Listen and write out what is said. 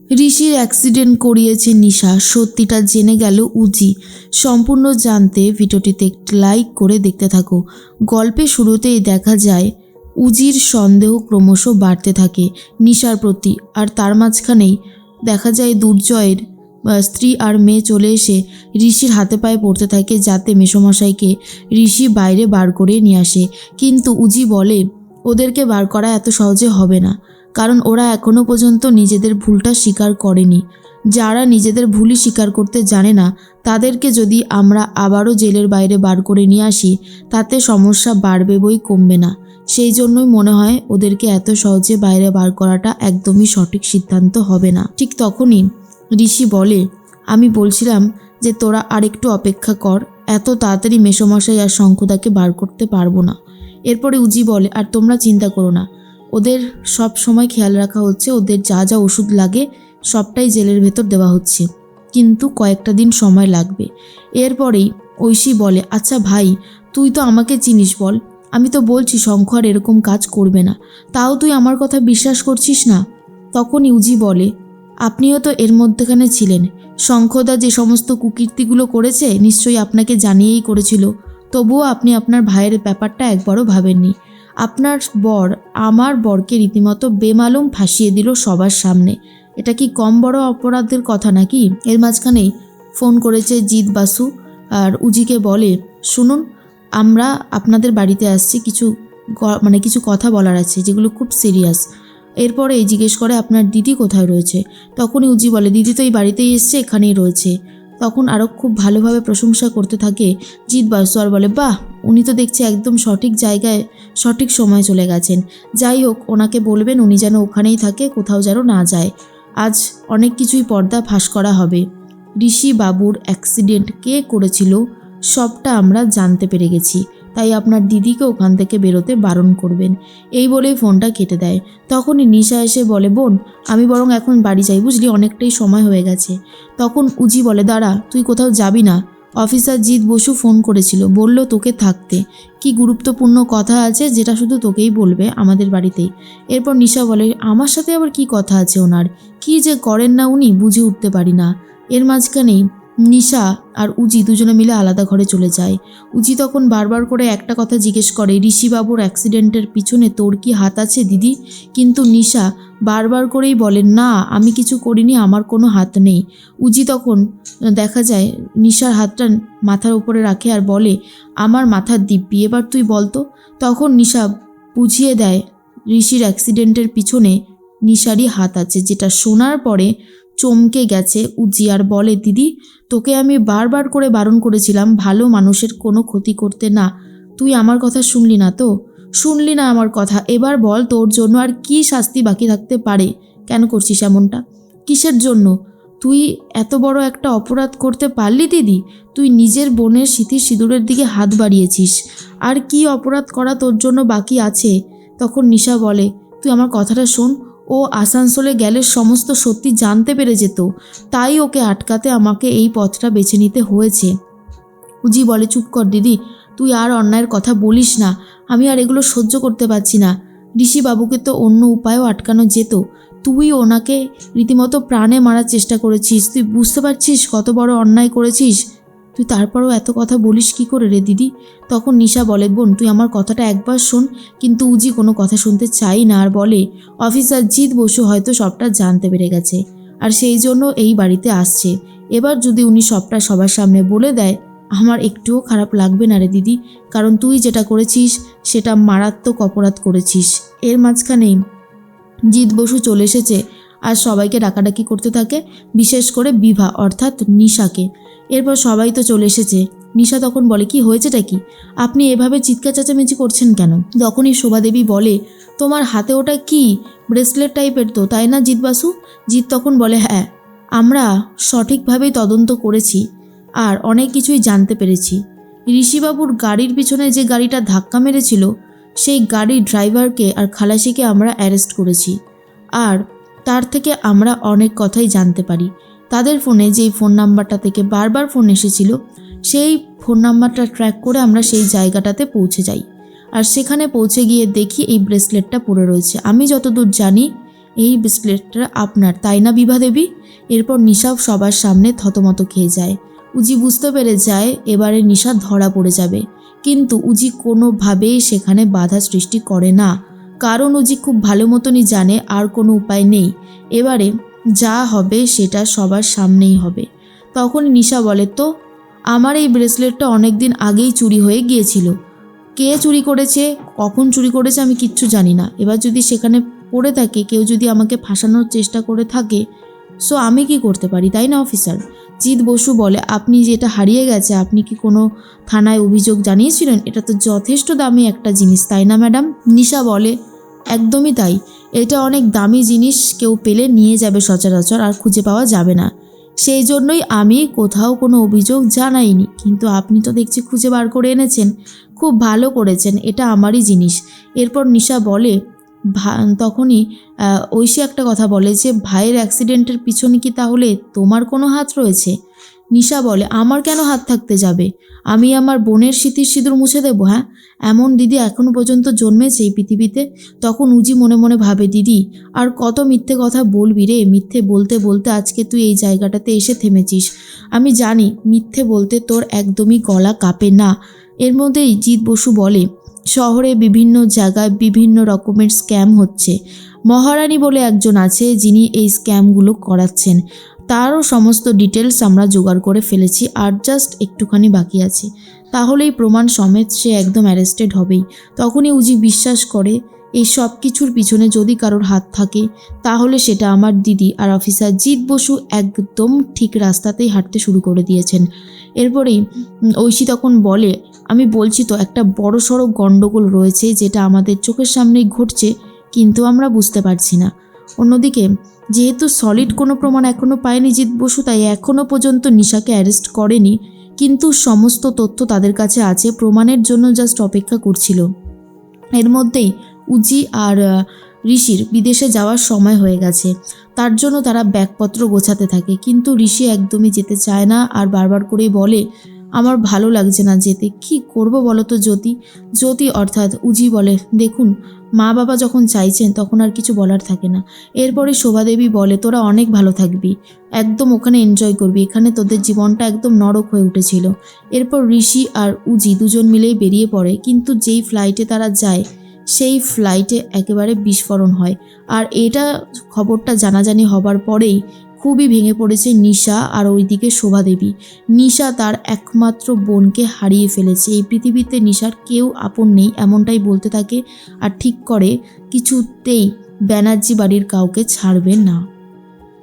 ঋষির অ্যাক্সিডেন্ট করিয়েছে নিশা, সত্যিটা জেনে গেল উজি। সম্পূর্ণ জানতে ভিডিওটিতে একটি লাইক করে দেখতে থাকো। গল্পের শুরুতেই দেখা যায় উজির সন্দেহ ক্রমশ বাড়তে থাকে নিশার প্রতি, আর তার মাঝখানেই দেখা যায় দুর্জয়ের স্ত্রী আর মেয়ে চলে এসে ঋষির হাতে পায়ে পড়তে থাকে যাতে মেসোমশাইকে ঋষি বাইরে বার করে নিয়ে আসে। কিন্তু উজি বলে ওদেরকে বার করা এত সহজে হবে না, কারণ ওরা এখনও পর্যন্ত নিজেদের ভুলটা স্বীকার করেনি। যারা নিজেদের ভুলই স্বীকার করতে জানে না তাদেরকে যদি আমরা আবারও জেলের বাইরে বার করে নিয়ে আসি তাতে সমস্যা বাড়বে বই কমবে না। সেই জন্যই মনে হয় ওদেরকে এত সহজে বাইরে বার করাটা একদমই সঠিক সিদ্ধান্ত হবে না। ঠিক তখনই ঋষি বলে, আমি বলছিলাম যে তোরা আরেকটু অপেক্ষা কর, এত তাড়াতাড়ি মেসোমশাই আর শঙ্খদাকে বার করতে পারবো না। এরপরে উজি বলে, আর তোমরা চিন্তা করো না, ওদের সব সময় খেয়াল রাখা হচ্ছে, ওদের যা যা ওষুধ লাগে সবটাই জেলের ভেতর দেওয়া হচ্ছে, কিন্তু কয়েকটা দিন সময় লাগবে। এরপরেই ঐশী বলে, আচ্ছা ভাই, তুই তো আমাকে চিনিস, বল, আমি তো বলছি শঙ্খ আর এরকম কাজ করবে না, তাও তুই আমার কথা বিশ্বাস করছিস না। তখন উজি বলে, আপনিও তো এর মধ্যেখানে ছিলেন, শঙ্খদা যে সমস্ত কুকীর্তিগুলো করেছে নিশ্চয়ই আপনাকে জানিয়েই করেছিল, তবুও আপনি আপনার ভাইয়ের ব্যাপারটা একবারও ভাবেননি। আপনার বর আমার বরকে রীতিমতো বেমালুম ফাঁসিয়ে দিল সবার সামনে, এটা কি কম বড় অপরাধের কথা নাকি? এর মাঝখানেই ফোন করেছে জিৎ বাসু আর উজিকে বলে, শুনুন, আমরা আপনাদের বাড়িতে আসছি, কিছু কথা বলার আছে যেগুলো খুব সিরিয়াস। এরপরে জিজ্ঞেস করে আপনার দিদি কোথায় রয়েছে। তখনই উজি বলে, দিদি তো এই বাড়িতেই এসছে, এখানেই রয়েছে। তখন আরও খুব ভালোভাবে প্রশংসা করতে থাকে জিৎ বাসু আর বলে, বাহ, উনি তো দেখছি একদম সঠিক জায়গায় সঠিক সময় চলে গেছেন। যাই হোক, ওনাকে বলবেন উনি যেন ওখানেই থাকে, কোথাও যেন না যায়। আজ অনেক কিছুই পর্দা ফাঁস করা হবে। ঋষি বাবুর অ্যাক্সিডেন্ট কে করেছিল সবটা আমরা জানতে পেরে গেছি, তাই আপনার দিদিকে ওখান থেকে বেরোতে বারণ করবেন। এই বলেই ফোনটা কেটে দেয়। তখনই নিশা এসে বলে, বোন, আমি বরং এখন বাড়ি যাই, বুঝলি, অনেকটাই সময় হয়ে গেছে। তখন উজি বলে, দাঁড়া, তুই কোথাও যাবি না, অফিসার জিৎ বসু ফোন করেছিল, বলল তোকে থাকতে, কি গুরুত্বপূর্ণ কথা আছে যেটা শুধু তোকেই বলবে আমাদের বাড়িতেই। এরপর নিশা বলে, আমার সাথে আবার কি কথা আছে ওনার, কি যে করেন না উনি বুঝে উঠতে পারি না। এর মাঝখানেই নিশা আর উজি দুজনে মিলে আলাদা ঘরে চলে যায়। উজি তখন বারবার করে একটা কথা জিজ্ঞেস করে, ঋষিবাবুর অ্যাক্সিডেন্টের পিছনে তোর কি হাত আছে দিদি? কিন্তু নিশা বারবার করেই বলে, না, আমি কিছু করিনি, আমার কোনো হাত নেই। উজি তখন দেখা যায় নিশার হাতটা মাথার উপরে রাখে আর বলে, আমার মাথার দিব্যি, এবার তুই বলতো। তখন নিশা বুঝিয়ে দেয় ঋষির অ্যাক্সিডেন্টের পিছনে নিশারই হাত আছে, যেটা শোনার পরে চমকে গেছে উজি আর বলে, দিদি, তোকে আমি বারবার করে বারণ করেছিলাম ভালো মানুষের কোনো ক্ষতি করতে না, তুই আমার কথা শুনলি না তো? শুনলি না আমার কথা, এবার বল তোর জন্য আর কি শাস্তি বাকি থাকতে পারে? কেন করছিস এমনটা, কিসের জন্য? তুই এত বড় একটা অপরাধ করতে পারলি দিদি? তুই নিজের বোনের সিঁথির সিঁদুরের দিকে হাত বাড়িয়েছিস, আর কি অপরাধ করা তোর জন্য বাকি আছে? তখন নিশা বলে, তুই আমার কথাটা শোন, ও আসানসোলে গেলে সমস্ত সত্যি জানতে পেরে যেত, তাই ওকে আটকাতে আমাকে এই পথটা বেছে নিতে হয়েছে। উজি বলে, চুপ কর দিদি, তুই আর অন্যায়ের কথা বলিস না, আমি আর এগুলো সহ্য করতে পারছি না। ঋষিবাবুকে তো অন্য উপায়েও আটকানো যেত, তুই ওনাকে রীতিমতো প্রাণে মারার চেষ্টা করেছিস, তুই বুঝতে পারছিস কত বড় অন্যায় করেছিস? তুই তারপরেও এত কথা বলিস কি করে রে দিদি? তখন নিশা বলে, বোন, তুই আমার কথাটা একবার শোন। কিন্তু উজি কোনো কথা শুনতে চাই না আর বলে, অফিসার জিৎ বসু হয়তো সবটা জানতে পেরে গেছে আর সেই জন্য এই বাড়িতে আসছে। এবার যদি উনি সবটা সবার সামনে বলে দেয়, আমার একটুও খারাপ লাগবে না রে দিদি, কারণ তুই যেটা করেছিস সেটা মারাত্মক অপরাধ করেছিস। এর মাঝখানেই জিৎ বসু চলে এসেছে আর সবাইকে ডাকাডাকি করতে থাকে, বিশেষ করে বিভা অর্থাৎ নিশাকে। এরপর সবাই তো চলে এসেছে। নিশা তখন বলে, কি হয়েছেটা কি, আপনি এভাবে চিৎকার চেঁচামেচি করছেন কেন? তখনই শোভাদেবী বলে, তোমার হাতে ওটা কি, ব্রেসলেট টাইপের তো, তাই না জিৎ বাসু? জিৎ তখন বলে, হ্যাঁ, আমরা সঠিকভাবেই তদন্ত করেছি আর অনেক কিছুই জানতে পেরেছি। ঋষিবাবুর গাড়ির পিছনে যে গাড়িটা ধাক্কা মেরেছিল সেই গাড়ির ড্রাইভারকে আর খালাসিকে আমরা অ্যারেস্ট করেছি, আর তার থেকে আমরা অনেক কথাই জানতে পারি। তাদের ফোনে যেই ফোন নাম্বারটা থেকে বারবার ফোন এসেছিল সেই ফোন নাম্বারটা ট্র্যাক করে আমরা সেই জায়গাটাতে পৌঁছে যাই, আর সেখানে পৌঁছে গিয়ে দেখি এই ব্রেসলেটটা পড়ে রয়েছে। আমি যতদূর জানি এই ব্রেসলেটটা আপনার, তাই না বিভা দেবী? এরপর নিশা সবার সামনে থতমত খেয়ে যায়। উজি বুঝতে পেরে যায় এবারে নিশা ধরা পড়ে যাবে, কিন্তু উজি কোনোভাবেই সেখানে বাধা সৃষ্টি করে না, কারণ উজি খুব ভালো মতনই জানে আর কোনো উপায় নেই, এবারে যা হবে সেটা সবার সামনেই হবে। তখন নিশা বলে, তো আমার এই ব্রেসলেটটা অনেক দিন আগেই চুরি হয়ে গিয়েছিল। কে চুরি করেছে, কখন চুরি করেছে আমি কিচ্ছু জানি না। এবার যদি সেখানে পড়ে থাকে, কেউ যদি আমাকে ফাঁসানোর চেষ্টা করে থাকে, সো আমি কি করতে পারি, তাই না অফিসার? জিৎ বসু বলে, আপনি যেটা হারিয়ে গেছে আপনি কি কোনো থানায় অভিযোগ জানিয়েছিলেন? এটা তো যথেষ্ট দামি একটা জিনিস, তাই না ম্যাডাম? নিশা বলে, একদমই তাই, এটা অনেক দামি জিনিস, কেউ পেলে নিয়ে যাবে সচরাচর, আর খুঁজে পাওয়া যাবে না। সেই জন্যই আমি কোথাও কোনো অভিযোগ জানাইনি, কিন্তু আপনি তো দেখছি খুঁজে বার করে এনেছেন, খুব ভালো করেছেন, এটা আমারই জিনিস। এরপর নিশা বলে, তখনই ঐশী একটা কথা বলে যে, ভাইয়ের অ্যাক্সিডেন্টের পিছনে কি তাহলে তোমার কোনো হাত রয়েছে? নিশা বলে, আমার কেন হাত থাকতে যাবে? আমি আমার বোনের স্মৃতির সিঁদুর মুছে দেবো? হ্যাঁ, এমন দিদি এখনো পর্যন্ত জন্মেছে এই পৃথিবীতে? তখন উজি মনে মনে ভাবে, দিদি আর কত মিথ্যে কথা বলবি রে? মিথ্যে বলতে বলতে আজকে তুই এই জায়গাটাতে এসে থেমেছিস। আমি জানি মিথ্যে বলতে তোর একদমই গলা কাঁপে না। এর মধ্যেই জিৎ বসু বলে, শহরে বিভিন্ন জায়গায় বিভিন্ন রকমের স্ক্যাম হচ্ছে। মহারানী বলে একজন আছে যিনি এই স্ক্যামগুলো করাচ্ছেন, তারও সমস্ত ডিটেলস আমরা জোগাড় করে ফেলেছি, আর জাস্ট একটুখানি বাকি আছে, তাহলেই প্রমাণ সমেত সে একদম অ্যারেস্টেড হবেই। তখনই উজি বিশ্বাস করে এই সব কিছুর পিছনে যদি কারোর হাত থাকে তাহলে সেটা আমার দিদি আর অফিসার জিৎ বসু একদম ঠিক রাস্তাতেই হাঁটতে শুরু করে দিয়েছেন। এরপরেই ঐশী তখন বলে, আমি বলছি তো একটা বড় সড়ো গণ্ডগোল রয়েছে, যেটা আমাদের চোখের সামনেই ঘটছে, কিন্তু আমরা বুঝতে পারছি না। অন্যদিকে যেহেতু সলিড কোনো প্রমাণ এখনও পায়নি জিৎ বসু, তাই এখনও পর্যন্ত নিশাকে অ্যারেস্ট করেনি, কিন্তু সমস্ত তথ্য তাদের কাছে আছে, প্রমাণের জন্য জাস্ট অপেক্ষা করছিল। এর মধ্যেই উজি আর ঋষির বিদেশে যাওয়ার সময় হয়ে গেছে, তার জন্য তারা ব্যাগপত্র গোছাতে থাকে, কিন্তু ঋষি একদমই যেতে চায় না আর বারবার করেই বলে, আমার ভালো লাগছে না যেতে, কি করব বলো তো জ্যোতি? জ্যোতি অর্থাৎ উজি বলে, দেখুন মা বাবা যখন চাইছেন তখন আর কিছু বলার থাকে না। এরপরে শোভাদেবী বলে, তোরা অনেক ভালো থাকবি, একদম ওখানে এনজয় করবি, এখানে তোদের জীবনটা একদম নরক হয়ে উঠেছিল। এরপর ঋষি আর উজি দুজন মিলেই বেরিয়ে পড়ে, কিন্তু যেই ফ্লাইটে তারা যায় সেই ফ্লাইটে একেবারে বিস্ফোরণ হয়, আর এটা খবরটা জানাজানি হবার পরেই খুবই ভেঙে পড়েছে নিশা আর ওইদিকে শোভাদেবী। নিশা তার একমাত্র বোনকে হারিয়ে ফেলেছে, এই পৃথিবীতে নিশার কেউ আপন নেই এমনটাই বলতে থাকে, আর ঠিক করে কিছুতেই ব্যানার্জি বাড়ির কাউকে ছাড়বে না।